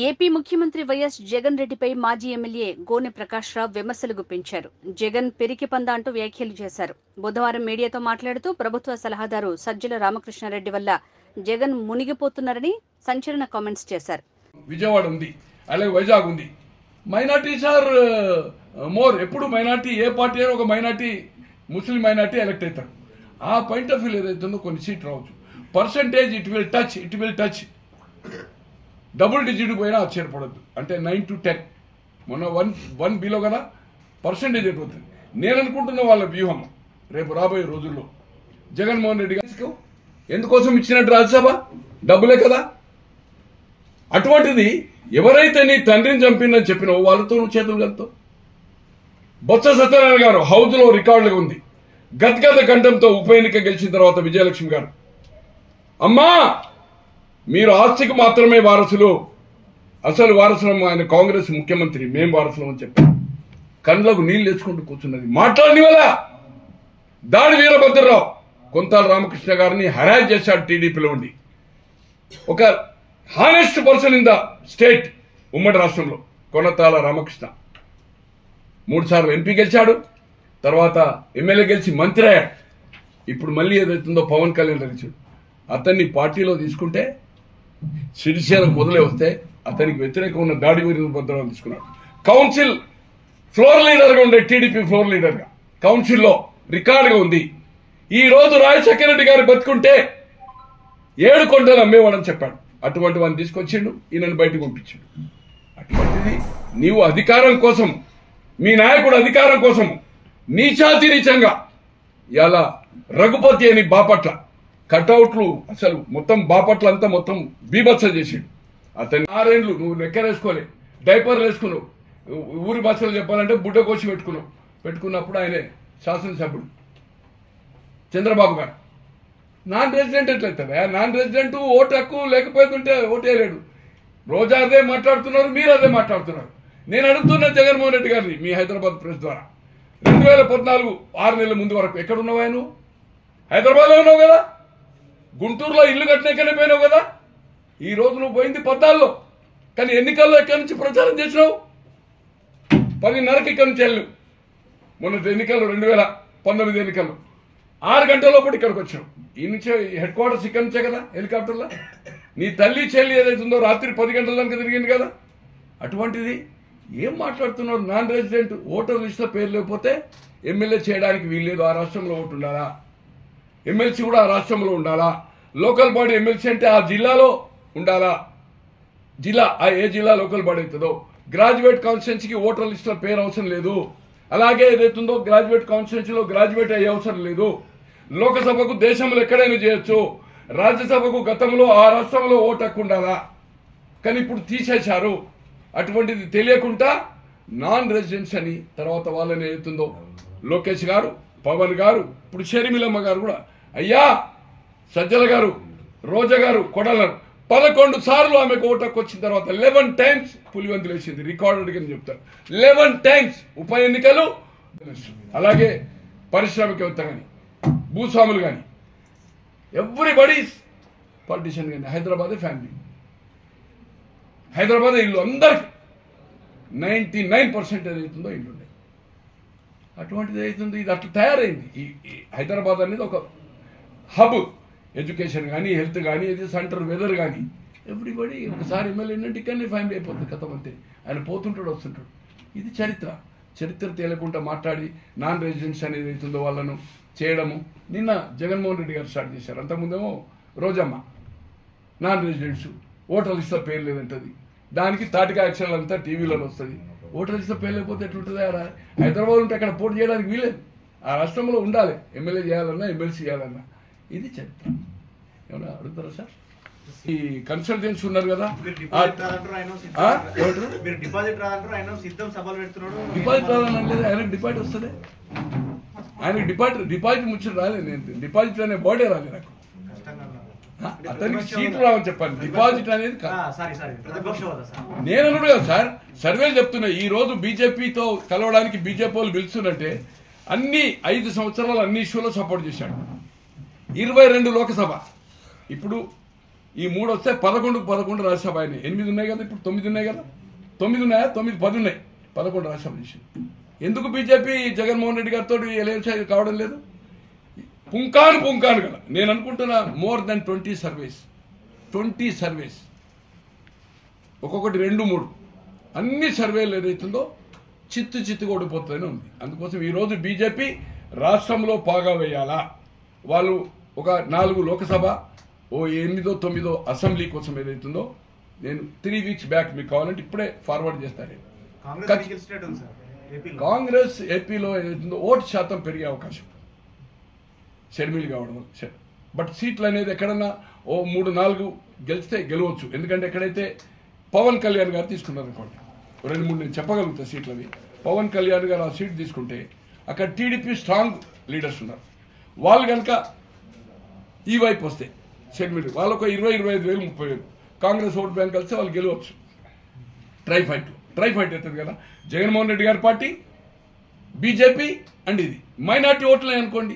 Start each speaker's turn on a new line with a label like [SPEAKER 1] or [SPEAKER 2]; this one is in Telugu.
[SPEAKER 1] ఏపీ ముఖ్యమంత్రి వైఎస్ జగన్ రెడ్డిపై మాజీ ఎమ్మెల్యే గోనె ప్రకాష్ రావు విమర్శలు గుప్పించారు. జగన్ పెరికి పంద అంటూ వ్యాఖ్యలు చేశారు. బుధవారం మీడియాతో మాట్లాడుతూ ప్రభుత్వ సలహాదారు సజ్జల రామకృష్ణారెడ్డి వల్ల జగన్ మునిగిపోతున్నారని సంచలన కామెంట్స్ చేశారు.
[SPEAKER 2] విజయవాడ ఉంది, అలాగే వైజాగ్ ఉంది. Minorities are more. ఎప్పుడు మైనార్టీ ఏ పార్టీ అయినా ఒక మైనార్టీ ముస్లిం మైనార్టీ ఎలక్ట్ అవుతారు. ఆ పాయింట్ ఆఫ్ వ్యూ ఏదైతుందో కొన్ని సీట్ రావచ్చు. Percentage it will touch double digit పోయినా ఆశ్చర్యపడద్దు. అంటే 9 to 10 మొన్న 1 బిలో కదా పర్సంటేజ్ అయిపోతుంది. నేను అనుకుంటున్న వాళ్ళ వ్యూహం రేపు రాబోయే రోజుల్లో జగన్మోహన్ రెడ్డి గారికి ఎందుకోసం ఇచ్చినట్టు రాజ్యసభ డబ్బులే కదా. అటువంటిది ఎవరైతే నీ తండ్రిని చంపిందని చెప్పినావో వాళ్ళతో నువ్వు చేతులు కలుపుతావు. బొత్స సత్యనారాయణ గారు హౌజ్లో రికార్డులుగా ఉంది. గద్గద కంఠంతో ఉప ఎన్నిక గెలిచిన తర్వాత విజయలక్ష్మి గారు, అమ్మా మీరు ఆస్తికి మాత్రమే వారసులు, అసలు వారసులం ఆయన కాంగ్రెస్ ముఖ్యమంత్రి, మేం వారసులం అని చెప్పారు. కళ్ళకు నీళ్లు తెచ్చుకుంటూ కూర్చున్నది. మాట్లాడని వల్ల దాడి వీరభద్రరావు కొంతాల రామకృష్ణ గారిని హరాజ్ చేశాడు టీడీపీలో ఉండి. ఒక honest person in the state ఉమ్మడి రాష్ట్రంలో కొనతాల రామకృష్ణ 3 సార్లు ఎంపీ గెలిచాడు, తర్వాత ఎమ్మెల్యే గెలిచి మంత్రి అయ్యాడు. ఇప్పుడు మళ్ళీ ఏదైతుందో పవన్ కళ్యాణ్ గెలిచాడు. అతన్ని పార్టీలో తీసుకుంటే సిరిసేనకు మొదలే వస్తే అతనికి వ్యతిరేకంగా ఉన్న దాడి వీరభద్రరావు తీసుకున్నాడు. కౌన్సిల్ ఫ్లోర్ లీడర్గా ఉండే టీడీపీ ఫ్లోర్ లీడర్గా కౌన్సిల్లో రికార్డుగా ఉంది. ఈ రోజు రాజశేఖర రెడ్డి గారు బతుకుంటే 7 కొండలు అమ్మేవాడని చెప్పాడు. అటువంటి వాడిని తీసుకొచ్చిండు, ఈయనను బయటకు పంపించాడు. అటువంటిది నీవు అధికారం కోసం, మీ నాయకుడు అధికారం కోసం నీచాతి నీచంగా ఇలా రఘుపతి అని బాపట్ల కటౌట్లు అసలు మొత్తం బాపట్ల అంతా మొత్తం బీభత్స చేసిండు. అతని 6 ఏళ్ళు నువ్వు లెక్కరేసుకోలే, డైపర్లు వేసుకున్నావు, ఊరి భాషలో చెప్పాలంటే బుడ్డ కోసి పెట్టుకున్నప్పుడు ఆయనే శాసనసభ్యుడు చంద్రబాబు గారు. నాన్ రెసిడెంట్ ఎట్లయితే నాన్ రెసిడెంట్ ఓటు హక్కు లేకపోతుంటే ఓటేయలేడు. రోజా అదే మాట్లాడుతున్నారు, మీరు అదే మాట్లాడుతున్నారు. నేను అడుగుతున్నా జగన్మోహన్ రెడ్డి గారిని మీ హైదరాబాద్ ప్రెస్ ద్వారా 2014 6 నెలల ముందు వరకు ఎక్కడున్నావా నువ్వు? హైదరాబాద్లో ఉన్నావు కదా, గుంటూరులో ఇల్లు కట్టినక్కనే పోయినావు కదా. ఈ రోజు నువ్వు పోయింది 14లో, కానీ ఎన్నికల్లో ఎక్కడి నుంచి ప్రచారం చేసినావు? 10:30కి ఇక్కడి నుంచి వెళ్ళు. మొన్న ఎన్నికల్లో 2019 ఎన్నికల్లో 6 గంటల లోపల ఇక్కడికి వచ్చావు. ఈ నుంచే హెడ్ క్వార్టర్స్ ఇక్కడ నుంచే కదా హెలికాప్టర్లో. నీ తల్లి చెల్లి ఏదైతుందో రాత్రి 10 గంటల దాకా తిరిగింది కదా. అటువంటిది ఏం మాట్లాడుతున్నారు? నాన్ రెసిడెంట్ ఓటర్ లిస్టులో పేరు లేకపోతే ఎమ్మెల్యే చేయడానికి వీల్లేదు. ఆ రాష్ట్రంలో ఓటు ఉండాలా, ఎమ్మెల్సీ కూడా ఆ రాష్ట్రంలో ఉండాలా, లోకల్ బాడీ ఎమ్మెల్సీ అంటే ఆ జిల్లాలో ఉండాలా, ఏ జిల్లా లోకల్ బాడీ అవుతుందో. గ్రాడ్యుయేట్ కాన్స్టిట్యున్సీకి ఓటర్ లిస్టులో పేరు అవసరం లేదు. అలాగే ఏదైతుందో గ్రాడ్యుయేట్ కాన్స్టిట్యున్సీలో గ్రాడ్యుయేట్ అయ్యే అవసరం లేదు. లోకసభకు దేశంలో ఎక్కడైనా చేయొచ్చు. రాజ్యసభకు గతంలో ఆ రాష్ట్రంలో ఓటు హక్కు ఉండాలా, కానీ ఇప్పుడు తీసేశారు. అటువంటిది తెలియకుండా నాన్ రెసిడెన్స్ అని తర్వాత వాళ్ళని ఏదైతుందో లోకేష్ గారు, పవన్ గారు, ఇప్పుడు షర్మిలమ్మ గారు కూడా, అయ్యా సజ్జల గారు, రోజా గారు, కొడాలను 11 సార్లు ఆమెకు ఓటు హక్కు వచ్చిన తర్వాత 11 టైమ్స్ పులివెందులు వేసింది. రికార్డెడ్ అని చెప్తారు. 11 టైమ్స్ ఉప ఎన్నికలు. అలాగే పారిశ్రామికవేత్త కానీ, భూస్వాములు కానీ, ఎవ్రీబడి పాలిటిషియన్ కానీ హైదరాబాదే ఫ్యామిలీ, హైదరాబాద్ ఇల్లు అందరికి 99% ఏదైతుందో ఇల్లు ఉన్నాయి. అటువంటిది ఏదైతుందో ఇది అట్లా తయారైంది. ఈ హైదరాబాద్ అనేది ఒక హబ్, ఎడ్యుకేషన్ కానీ, హెల్త్ కానీ, ఇది సెంటర్, వెదర్ కానీ, ఎవ్రీబడి ఒకసారి ఎమ్మెల్యే ఏంటంటే ఇక్కడనే ఫ్యామిలీ అయిపోతుంది. కథ అంతే. ఆయన పోతుంటాడు వస్తుంటాడు. ఇది చరిత్ర తేలకుండా మాట్లాడి నాన్ రెసిడెంట్స్ అనేది అవుతుందో వాళ్ళను చేయడము నిన్న జగన్మోహన్ రెడ్డి గారు స్టార్ట్ చేశారు. అంతకుముందేమో రోజమ్మ నాన్ రెసిడెంట్స్ ఓటర్ లిస్టులో పేరు లేదంటది. దానికి తాటికా యాక్షన్ అంతా టీవీలలో వస్తుంది. ఓటర్ లిస్టులో పేరు లేకపోతే ఎట్లుంటుంది? హైదరాబాద్ ఉంటే అక్కడ పోటీ చేయడానికి వీలేదు. ఆ రాష్ట్రంలో ఉండాలి, ఎమ్మెల్యే చేయాలన్నా ఎమ్మెల్సీ చేయాలన్నా. ఇది చరిత్ర. ఏమన్నా అడుగుతారా సార్? ఈ కన్సల్టెన్సీ ఉన్నారు కదా, డిపాజిట్ రాదని లేదు. ఆయనకు డిపాజిట్ వస్తుంది. ఆయనకు డిపాజిట్ ముచ్చట రాలేదు. నేను డిపాజిట్ అనే బోర్డే రాలేదు నాకు. అతనికి సీట్లు రావని చెప్పాను. డిపాజిట్ అనేది నేను అన్నాడు కదా సార్. సర్వేలు చెప్తున్నా. ఈ రోజు బీజేపీతో కలవడానికి బీజేపీ వాళ్ళు పిలుస్తున్నట్టే అన్ని 5 సంవత్సరాలు అన్ని ఇష్యూలో సపోర్ట్ చేశాడు. 22 లోకసభ, ఇప్పుడు ఈ 3 వస్తే 11 రాజ్యసభ అయినాయి. 8 ఉన్నాయి కదా, ఇప్పుడు 9 ఉన్నాయి కదా. 9 ఉన్నాయా? 9, 10 ఉన్నాయి. 11 రాజ్యసభ చేసింది. ఎందుకు బీజేపీ జగన్మోహన్ రెడ్డి గారితో ఎలక్షన్ కావడం లేదు? పుంకాను కదా. నేను అనుకుంటున్నా మోర్ దెన్ 20 సర్వేస్, ఒక్కొక్కటి 2-3 అన్ని సర్వేలు ఏదైతుందో చిత్తుగా ఓడిపోతూనే ఉంది. అందుకోసం ఈరోజు బీజేపీ రాష్ట్రంలో పాగా వేయాలా, వాళ్ళు ఒక 4 లోకసభ, 8-9 అసెంబ్లీ కోసం ఏదైతుందో నేను 3 వీక్స్ బ్యాక్ మీకు కావాలంటే ఇప్పుడే ఫార్వర్డ్ చేస్తాను. కాంగ్రెస్ ఏపీలో ఏదైతుందో ఓటు శాతం పెరిగే అవకాశం షర్మిల్ కావడం, బట్ సీట్లు అనేది ఎక్కడన్నా 3-4 గెలిస్తే గెలవచ్చు. ఎందుకంటే ఎక్కడైతే పవన్ కళ్యాణ్ గారు తీసుకున్నారు అనుకోండి, 2-3 నేను చెప్పగలుగుతా సీట్లని. పవన్ కళ్యాణ్ గారు ఆ సీట్ తీసుకుంటే అక్కడ టీడీపీ స్ట్రాంగ్ లీడర్స్ ఉన్నారు. వాళ్ళు కనుక ఈ వైపు వస్తే షర్మిల్ వాళ్ళొక 20-25 వేలు 30 వేలు కాంగ్రెస్ ఓటు బ్యాంక్ కలిస్తే వాళ్ళు గెలవచ్చు. ట్రై ఫైట్ అవుతుంది కదా. జగన్మోహన్ రెడ్డి గారి పార్టీ, బీజేపీ అండ్ ఇది మైనార్టీ ఓట్లే అనుకోండి.